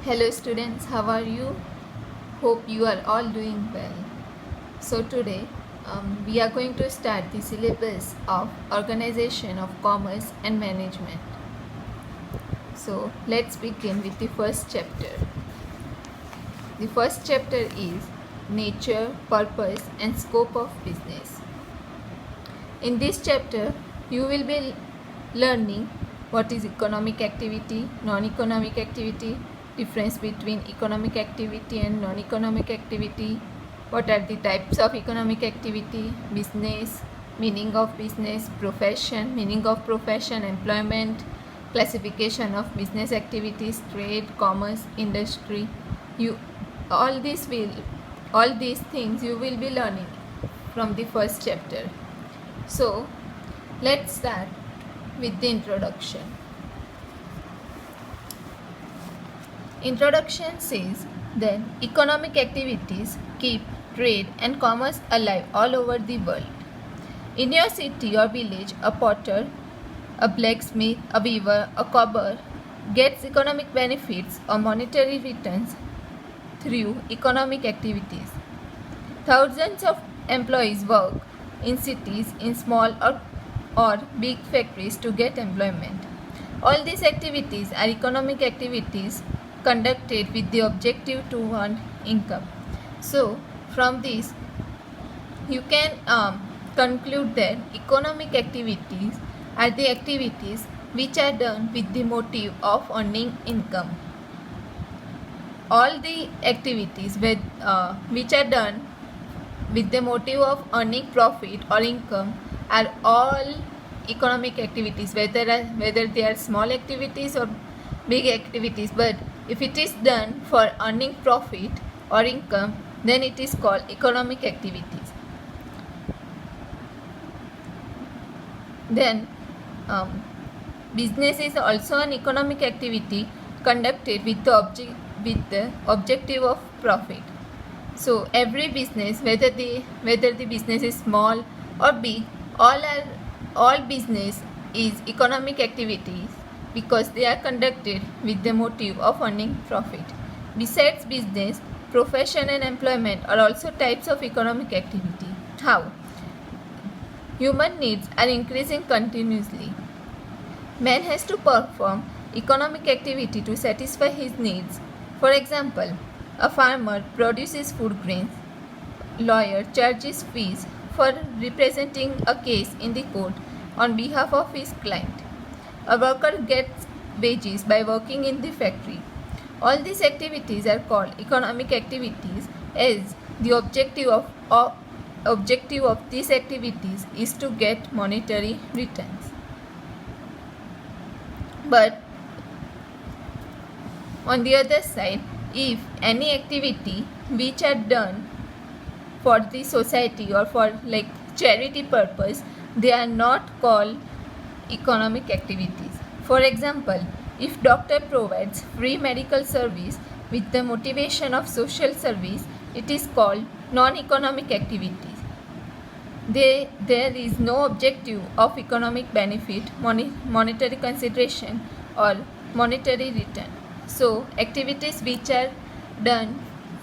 Hello students, how are you? Hope you are all doing well. So today we are going to start the syllabus of Organization of Commerce and Management. So let's begin with the first chapter. The first chapter is Nature, Purpose and Scope of Business. In this chapter, you will be learning what is economic activity, non-economic activity, difference between economic activity and non-economic activity, what are the types of economic activity, business, meaning of business, profession, meaning of profession, employment, classification of business activities, trade, commerce, industry. You all these things you will be learning from the first chapter. So let's start with the introduction. Introduction says that economic activities keep trade and commerce alive all over the world. In your city or village, a potter, a blacksmith, a weaver, a cobbler gets economic benefits or monetary returns through economic activities. Thousands of employees work in cities, in small or big factories to get employment. All these activities are economic activities conducted with the objective to earn income. So, from this, you can conclude that economic activities are the activities which are done with the motive of earning income. All the activities which are done with the motive of earning profit or income are all economic activities, whether they are small activities or big activities. But if it is done for earning profit or income, then it is called economic activities. Then business is also an economic activity conducted with the objective of profit. So every business, whether the business is small or big, all business is economic activities because they are conducted with the motive of earning profit. Besides business, profession and employment are also types of economic activity. How? Human needs are increasing continuously. Man has to perform economic activity to satisfy his needs. For example, a farmer produces food grains. Lawyer charges fees for representing a case in the court on behalf of his client. A worker gets wages by working in the factory. All these activities are called economic activities as the objective of these activities is to get monetary returns. But on the other side, if any activity which are done for the society or for like charity purpose, they are not called economic activities. For example, if doctor provides free medical service with the motivation of social service, it is called non-economic activities. There is no objective of economic benefit, monetary consideration or monetary return. So activities which are done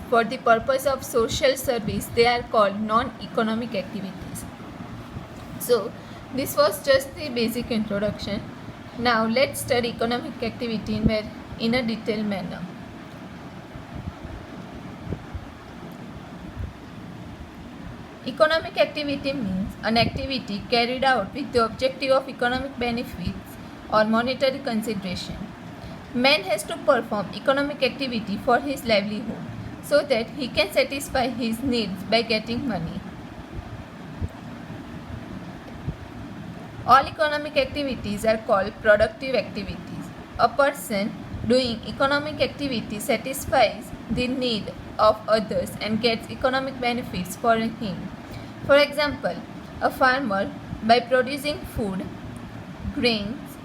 for the purpose of social service, they are called non-economic activities. So this was just the basic introduction. Now let's study economic activity in a detailed manner. Economic activity means an activity carried out with the objective of economic benefits or monetary consideration. Man has to perform economic activity for his livelihood so that he can satisfy his needs by getting money. All economic activities are called productive activities. A person doing economic activity satisfies the need of others and gets economic benefits for him. For example, a farmer by producing food, grains,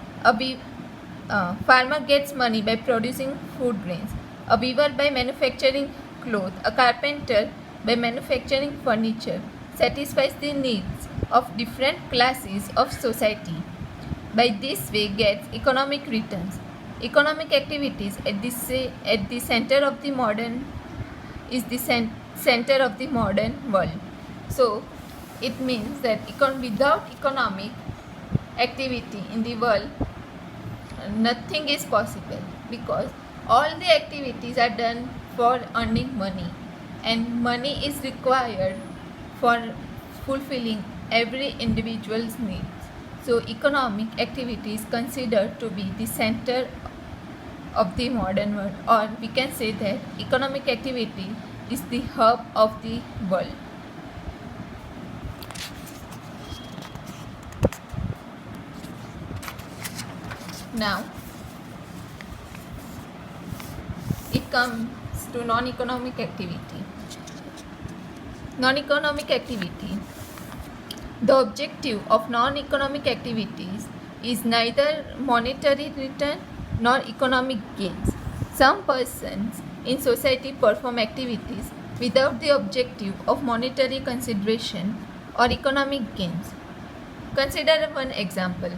farmer gets money by producing food grains. A weaver by manufacturing cloth, a carpenter by manufacturing furniture satisfies the needs of different classes of society. By this way gets economic returns. economic activities at the center of the modern is the center of the modern world. So it means that without economic activity in the world, nothing is possible, because all the activities are done for earning money, and money is required for fulfilling every individual's needs. So economic activity is considered to be the center of the modern world, or we can say that economic activity is the hub of the world. Now it comes to non-economic activity. Non-economic activity. The objective of non-economic activities is neither monetary return nor economic gains. Some persons in society perform activities without the objective of monetary consideration or economic gains. Consider one example.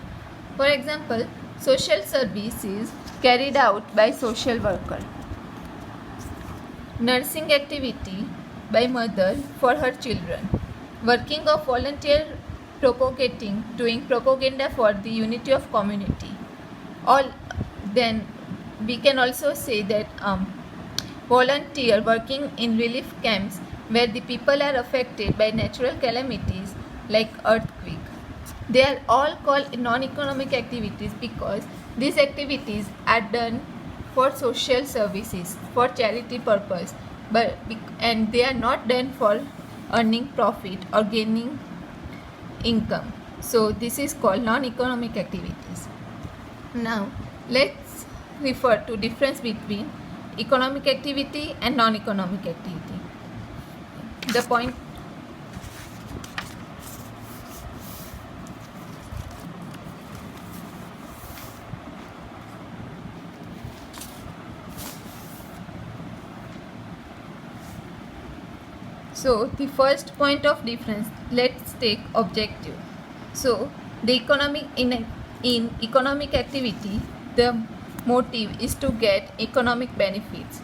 For example, social service is carried out by social worker. Nursing activity by mother for her children. Working of volunteer doing propaganda for the unity of community. All then we can also say that volunteer working in relief camps where the people are affected by natural calamities like earthquake. They are all called non-economic activities because these activities are done for social services, for charity purpose, and they are not done for earning profit or gaining income. So this is called non-economic activities. Now let's refer to difference between economic activity and non-economic activity. The point So the first point of difference, let's take objective. So the economic in economic activity, the motive is to get economic benefits.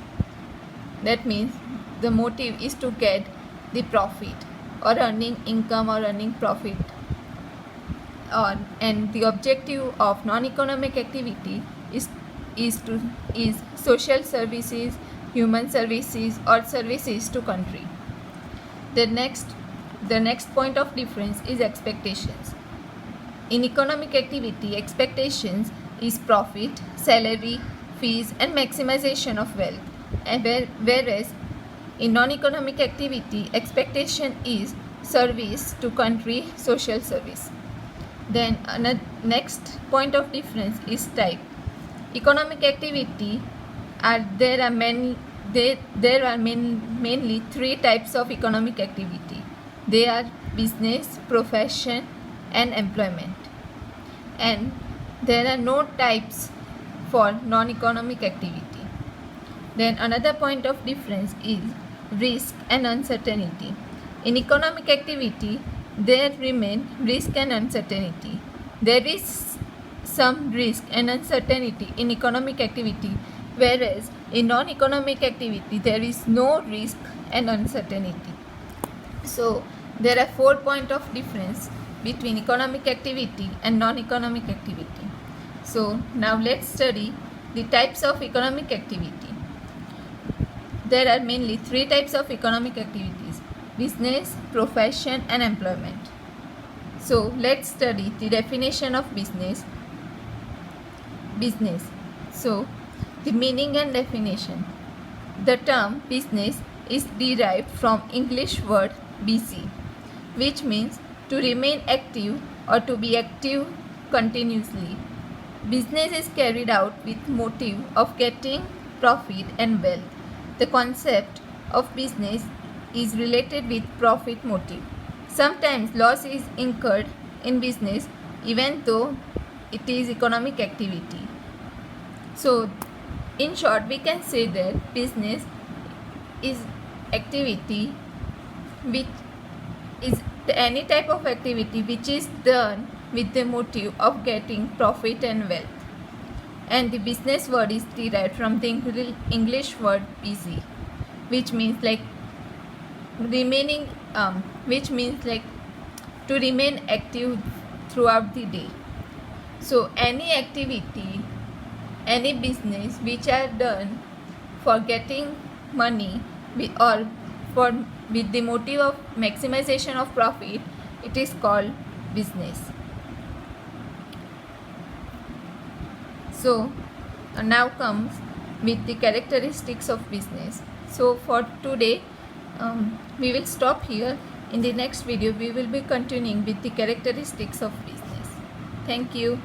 That means the motive is to get the profit or earning income or earning profit. And the objective of non-economic activity is social services, human services, or services to country. The next point of difference is expectations. In economic activity, expectations is profit, salary, fees, and maximization of wealth. And whereas in non-economic activity, expectation is service to country, social service. Then next point of difference is type. Economic activity there are mainly three types of economic activity. They are business, profession, and employment. And there are no types for non-economic activity. Then another point of difference is risk and uncertainty. In economic activity, there remain risk and uncertainty. There is some risk and uncertainty in economic activity, whereas in non-economic activity there is no risk and uncertainty. So there are 4 points of difference between economic activity and non-economic activity. So now let's study the types of economic activity. There are mainly 3 types of economic activities: business, profession, and employment. So let's study the definition of business. So the meaning and definition. The term business is derived from English word busy, which means to remain active or to be active continuously. Business is carried out with motive of getting profit and wealth. The concept of business is related with profit motive. Sometimes loss is incurred in business even though it is economic activity. So in short, we can say that business is activity which is any type of activity which is done with the motive of getting profit and wealth. And the business word is derived from the English word busy, which means like remaining, which means like to remain active throughout the day. So any activity, any business which are done for getting money or for with the motive of maximization of profit, it is called business. So now comes with the characteristics of business. So for today, we will stop here. In the next video, we will be continuing with the characteristics of business. Thank you.